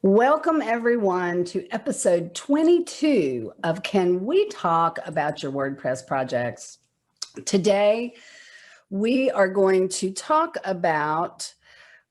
Welcome everyone to episode 22 of Can We Talk About Your WordPress Projects? Today, we are going to talk about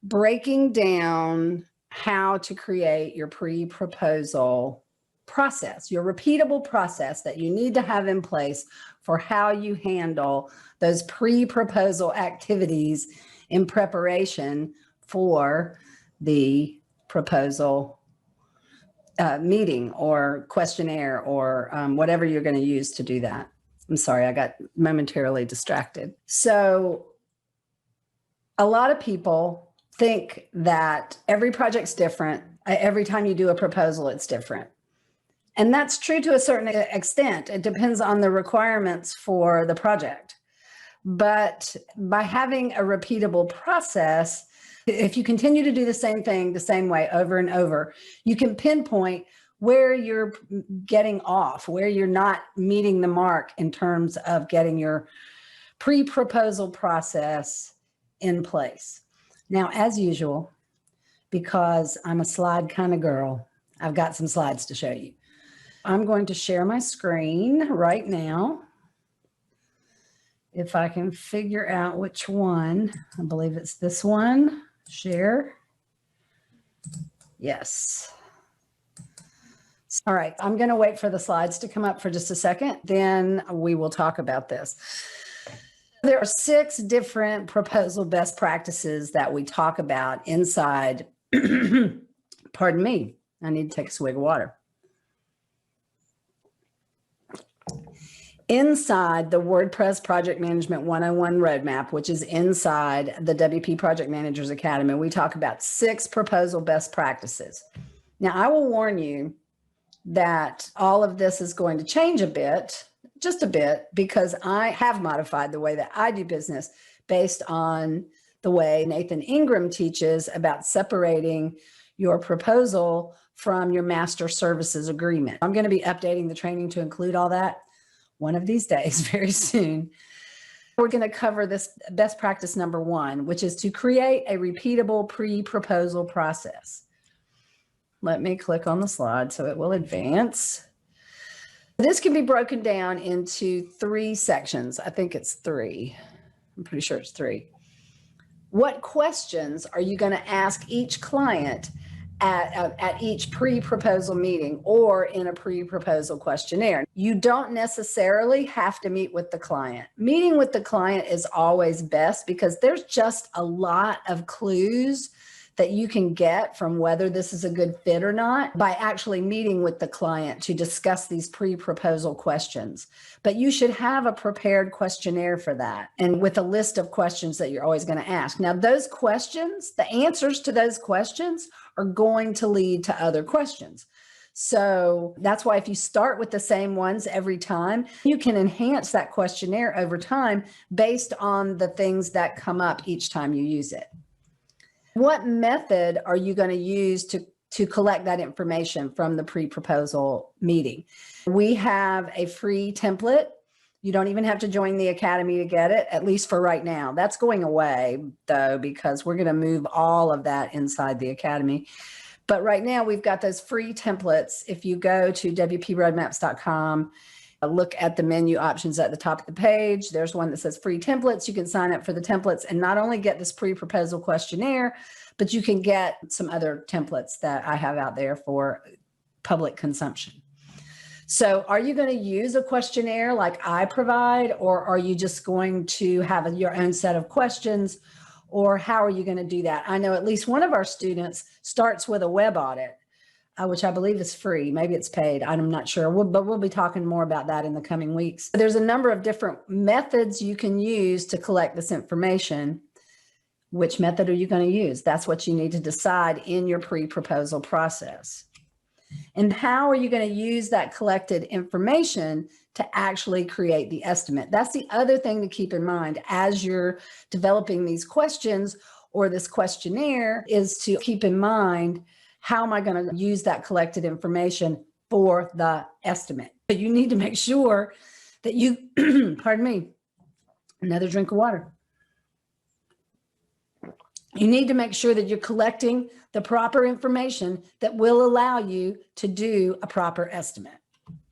breaking down how to create your pre-proposal process, your repeatable process that you need to have in place for how you handle those pre-proposal activities in preparation for the proposal meeting or questionnaire or whatever you're going to use to do that. I'm sorry, I got momentarily distracted. So a lot of people think that every project's different. Every time you do a proposal, it's different. And that's true to a certain extent. It depends on the requirements for the project. But by having a repeatable process, if you continue to do the same thing the same way over and over, you can pinpoint where you're getting off, where you're not meeting the mark in terms of getting your pre-proposal process in place. Now, as usual, because I'm a slide kind of girl, I've got some slides to show you. I'm going to share my screen right now. If I can figure out which one, I believe it's this one. Share. Yes. All right, I'm going to wait for the slides to come up for just a second. Then we will talk about this. There are 6 different proposal best practices that we talk about inside. Pardon me. I need to take a swig of water. Inside the WordPress Project Management 101 roadmap, which is inside the WP Project Managers Academy, we talk about 6 proposal best practices. Now, I will warn you that all of this is going to change a bit, just a bit, because I have modified the way that I do business based on the way Nathan Ingram teaches about separating your proposal from your master services agreement. I'm going to be updating the training to include all that one of these days, very soon. We're going to cover this best practice number 1, which is to create a repeatable pre-proposal process. Let me click on the slide so it will advance. This can be broken down into 3 sections. I think it's 3. I'm pretty sure it's 3. What questions are you going to ask each client at each pre-proposal meeting or in a pre-proposal questionnaire? You don't necessarily have to meet with the client. Meeting with the client is always best because there's just a lot of clues that you can get from whether this is a good fit or not by actually meeting with the client to discuss these pre-proposal questions. But you should have a prepared questionnaire for that and with a list of questions that you're always going to ask. Now, those questions, the answers to those questions are going to lead to other questions. So that's why if you start with the same ones every time, you can enhance that questionnaire over time based on the things that come up each time you use it. What method are you going to use to collect that information from the pre-proposal meeting? We have a free template. You don't even have to join the academy to get it, at least for right now. That's going away, though, because we're going to move all of that inside the academy. But right now, we've got those free templates. If you go to wproadmaps.com, look at the menu options at the top of the page. There's one that says free templates. You can sign up for the templates and not only get this pre-proposal questionnaire, but you can get some other templates that I have out there for public consumption. So are you going to use a questionnaire like I provide, or are you just going to have your own set of questions, or how are you going to do that? I know at least one of our students starts with a web audit, which I believe is free. Maybe it's paid. I'm not sure, but we'll be talking more about that in the coming weeks. There's a number of different methods you can use to collect this information. Which method are you going to use? That's what you need to decide in your pre-proposal process. And how are you going to use that collected information to actually create the estimate? That's the other thing to keep in mind as you're developing these questions or this questionnaire, is to keep in mind, how am I going to use that collected information for the estimate? But you need to make sure that you, pardon me, another drink of water. You need to make sure that you're collecting the proper information that will allow you to do a proper estimate.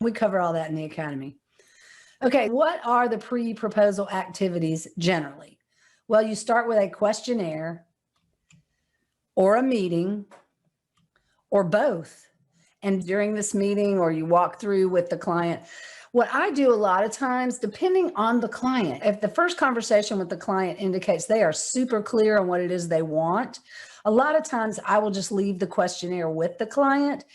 We cover all that in the Academy. Okay, what are the pre-proposal activities generally? Well, you start with a questionnaire or a meeting or both. And during this meeting, or you walk through with the client, what I do a lot of times, depending on the client, if the first conversation with the client indicates they are super clear on what it is they want, a lot of times I will just leave the questionnaire with the client.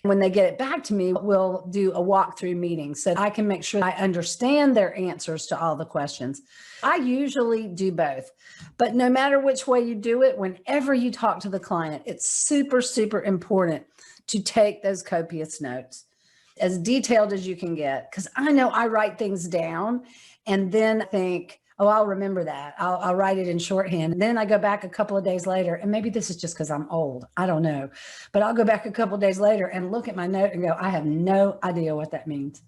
When they get it back to me, we'll do a walkthrough meeting so I can make sure I understand their answers to all the questions. I usually do both, but no matter which way you do it, whenever you talk to the client, it's super, super important to take those copious notes, as detailed as you can get. Because I know I write things down and then think, oh, I'll remember that. I'll write it in shorthand. And then I go back a couple of days later, and maybe this is just because I'm old. I don't know. But I'll go back a couple of days later and look at my note and go, I have no idea what that means,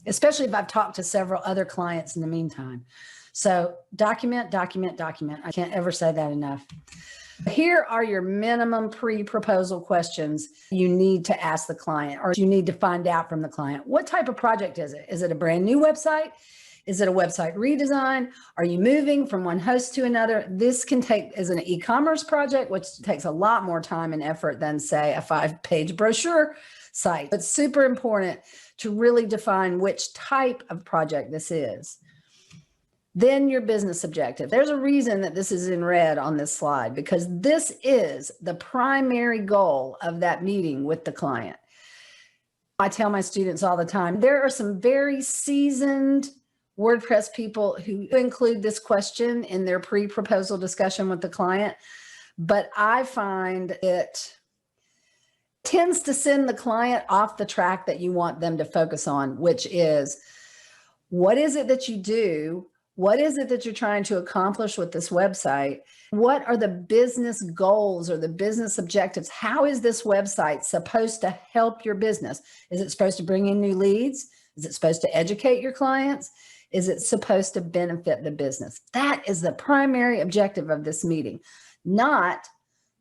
especially if I've talked to several other clients in the meantime. So document, document, document. I can't ever say that enough. Here are your minimum pre-proposal questions you need to ask the client, or you need to find out from the client. What type of project is it? Is it a brand new website? Is it a website redesign? Are you moving from one host to another? This can take as an e-commerce project, which takes a lot more time and effort than, say, a 5-page brochure site. It's super important to really define which type of project this is. Then your business objective. There's a reason that this is in red on this slide, because this is the primary goal of that meeting with the client. I tell my students all the time, there are some very seasoned WordPress people who include this question in their pre-proposal discussion with the client, but I find it tends to send the client off the track that you want them to focus on, which is, what is it that you do? What is it that you're trying to accomplish with this website? What are the business goals or the business objectives? How is this website supposed to help your business? Is it supposed to bring in new leads? Is it supposed to educate your clients? Is it supposed to benefit the business? That is the primary objective of this meeting, not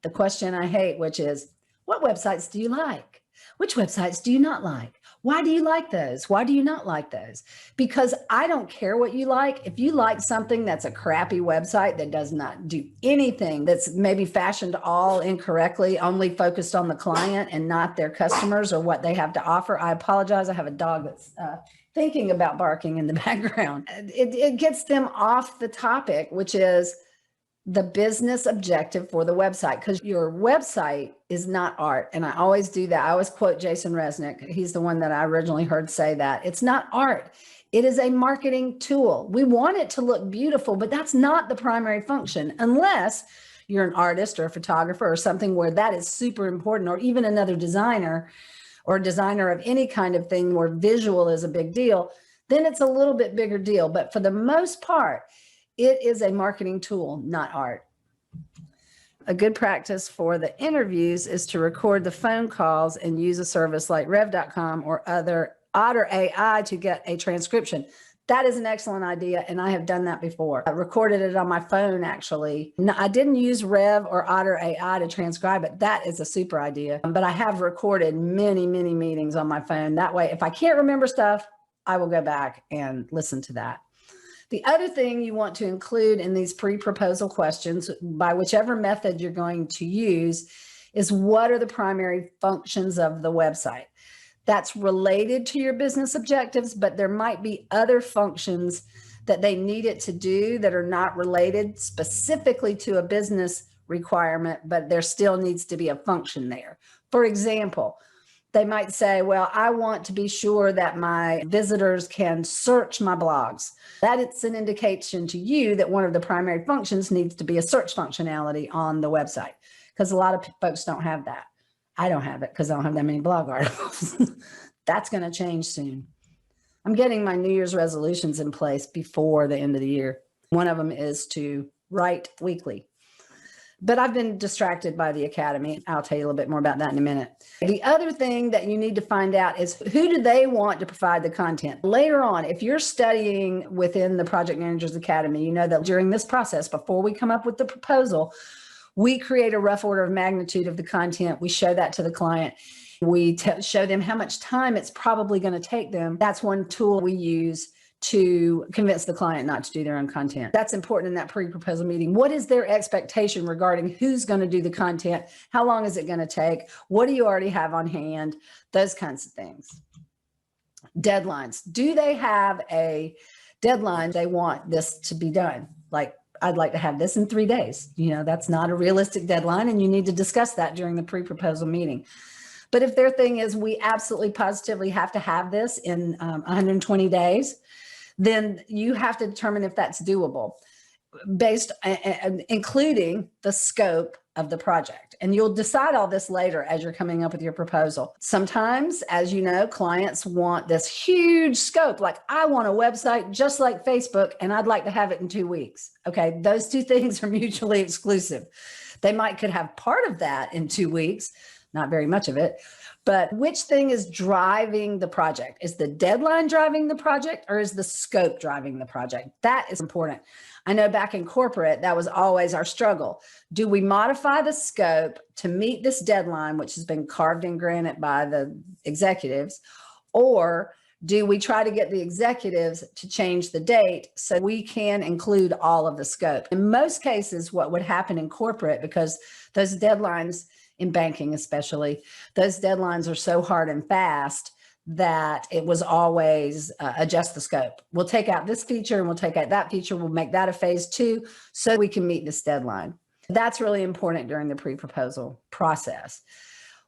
the question I hate, which is, what websites do you like? Which websites do you not like? Why do you like those? Why do you not like those? Because I don't care what you like. If you like something that's a crappy website that does not do anything, that's maybe fashioned all incorrectly, only focused on the client and not their customers or what they have to offer, I apologize. I have a dog that's thinking about barking in the background. It gets them off the topic, which is the business objective for the website, because your website is not art. And I always do that. I always quote Jason Resnick. He's the one that I originally heard say that. It's not art. It is a marketing tool. We want it to look beautiful, but that's not the primary function, unless you're an artist or a photographer or something where that is super important, or even another designer or designer of any kind of thing where visual is a big deal. Then it's a little bit bigger deal. But for the most part, it is a marketing tool, not art. A good practice for the interviews is to record the phone calls and use a service like rev.com or other Otter AI to get a transcription. That is an excellent idea, and I have done that before. I recorded it on my phone, actually. No, I didn't use Rev or Otter AI to transcribe it. That is a super idea. But I have recorded many, many meetings on my phone. That way, if I can't remember stuff, I will go back and listen to that. The other thing you want to include in these pre-proposal questions, by whichever method you're going to use, is what are the primary functions of the website? That's related to your business objectives, but there might be other functions that they need it to do that are not related specifically to a business requirement, but there still needs to be a function there. For example, they might say, well, I want to be sure that my visitors can search my blogs. That it's an indication to you that one of the primary functions needs to be a search functionality on the website, because a lot of folks don't have that. I don't have it because I don't have that many blog articles. That's going to change soon. I'm getting my New Year's resolutions in place before the end of the year. One of them is to write weekly. But I've been distracted by the Academy. I'll tell you a little bit more about that in a minute. The other thing that you need to find out is, who do they want to provide the content? Later on, if you're studying within the Project Managers Academy, you know that during this process, before we come up with the proposal, We create a rough order of magnitude of the content. We show that to the client. We show them how much time it's probably going to take them. That's one tool we use to convince the client not to do their own content. That's important in that pre-proposal meeting. What is their expectation regarding who's going to do the content? How long is it going to take? What do you already have on hand? Those kinds of things. Deadlines. Do they have a deadline they want this to be done? Like, I'd like to have this in 3 days. You know, that's not a realistic deadline, and you need to discuss that during the pre-proposal meeting. But if their thing is, we absolutely positively have to have this in 120 days, then you have to determine if that's doable, based including the scope of the project. And you'll decide all this later as you're coming up with your proposal. Sometimes, as you know, clients want this huge scope. Like, I want a website just like Facebook, and I'd like to have it in 2 weeks. Okay, those two things are mutually exclusive. They could have part of that in 2 weeks, not very much of it. But which thing is driving the project? Is the deadline driving the project, or is the scope driving the project? That is important. I know back in corporate, that was always our struggle. Do we modify the scope to meet this deadline, which has been carved in granite by the executives, or do we try to get the executives to change the date so we can include all of the scope? In most cases, what would happen in corporate, because those deadlines, in banking especially, those deadlines are so hard and fast that it was always adjust the scope. We'll take out this feature and we'll take out that feature. We'll make that a phase 2 so we can meet this deadline. That's really important during the pre-proposal process.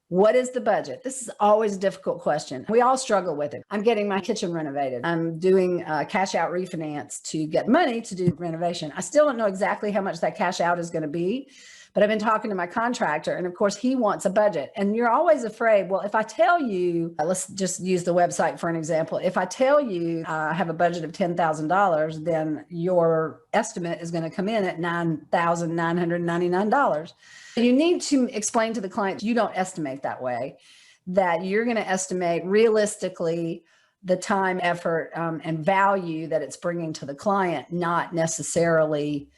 What is the budget? This is always a difficult question. We all struggle with it. I'm getting my kitchen renovated. I'm doing cash out refinance to get money to do renovation. I still don't know exactly how much that cash out is going to be, but I've been talking to my contractor, and of course he wants a budget. And you're always afraid, well, if I tell you, let's just use the website for an example. If I tell you I have a budget of $10,000, then your estimate is going to come in at $9,999. You need to explain to the client, you don't estimate that way, that you're going to estimate realistically the time, effort, and value that it's bringing to the client, not necessarily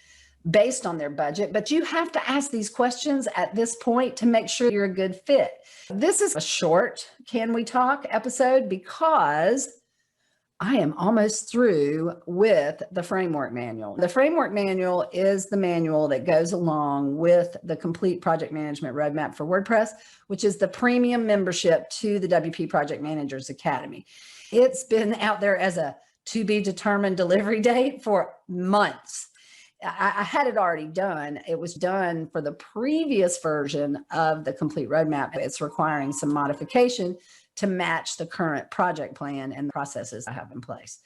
based on their budget. But you have to ask these questions at this point to make sure you're a good fit. This is a short Can We Talk episode because I am almost through with the framework manual. The framework manual is the manual that goes along with the complete project management roadmap for WordPress, which is the premium membership to the WP Project Managers Academy. It's been out there as a to be determined delivery date for months. I had it already done. It was done for the previous version of the complete roadmap. It's requiring some modification to match the current project plan and the processes I have in place.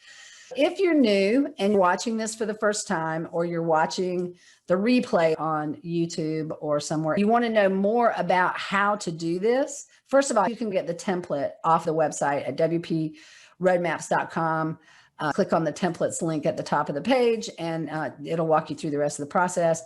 If you're new and you're watching this for the first time, or you're watching the replay on YouTube or somewhere, you want to know more about how to do this. First of all, you can get the template off the website at wproadmaps.com. Click on the templates link at the top of the page, and it'll walk you through the rest of the process.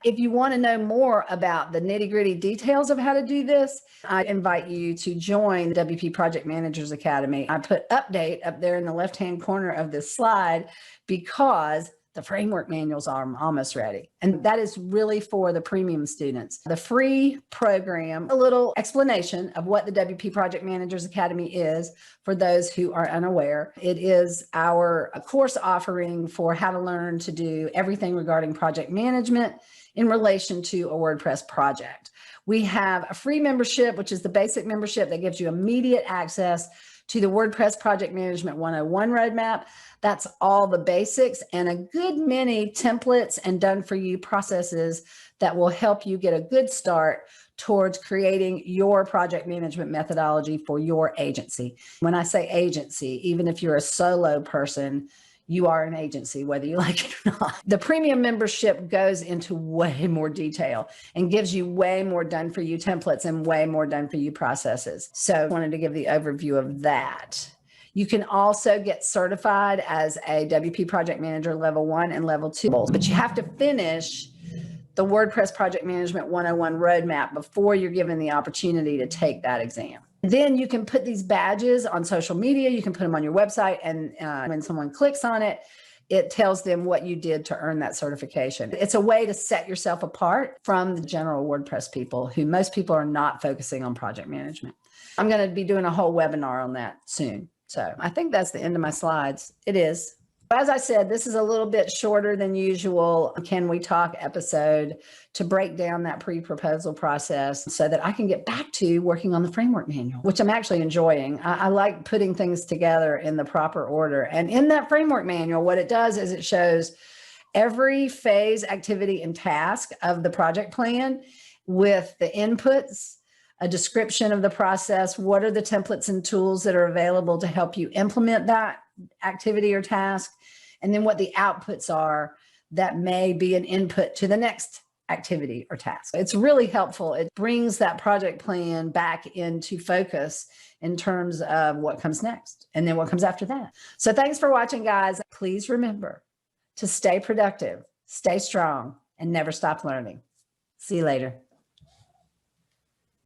If you want to know more about the nitty-gritty details of how to do this, I invite you to join the WP Project Managers Academy. I put update up there in the left-hand corner of this slide because the framework manuals are almost ready. And that is really for the premium students. The free program, a little explanation of what the WP Project Managers Academy is for those who are unaware. It is our course offering for how to learn to do everything regarding project management in relation to a WordPress project. We have a free membership, which is the basic membership that gives you immediate access to the WordPress Project Management 101 roadmap. That's all the basics and a good many templates and done-for-you processes that will help you get a good start towards creating your project management methodology for your agency. When I say agency, even if you're a solo person, you are an agency, whether you like it or not. The premium membership goes into way more detail and gives you way more done-for-you templates and way more done-for-you processes. So I wanted to give the overview of that. You can also get certified as a WP Project Manager Level 1 and Level 2, but you have to finish the WordPress Project Management 101 roadmap before you're given the opportunity to take that exam. Then you can put these badges on social media. You can put them on your website, and when someone clicks on it, it tells them what you did to earn that certification. It's a way to set yourself apart from the general WordPress people, who most people are not focusing on project management. I'm going to be doing a whole webinar on that soon. So I think that's the end of my slides. It is. As I said, this is a little bit shorter than usual Can We Talk episode to break down that pre-proposal process so that I can get back to working on the framework manual, which I'm actually enjoying. I like putting things together in the proper order. And in that framework manual, what it does is it shows every phase, activity, and task of the project plan with the inputs, a description of the process, what are the templates and tools that are available to help you implement that activity or task, and then what the outputs are that may be an input to the next activity or task. It's really helpful. It brings that project plan back into focus in terms of what comes next and then what comes after that. So thanks for watching, guys. Please remember to stay productive, stay strong, and never stop learning. See you later.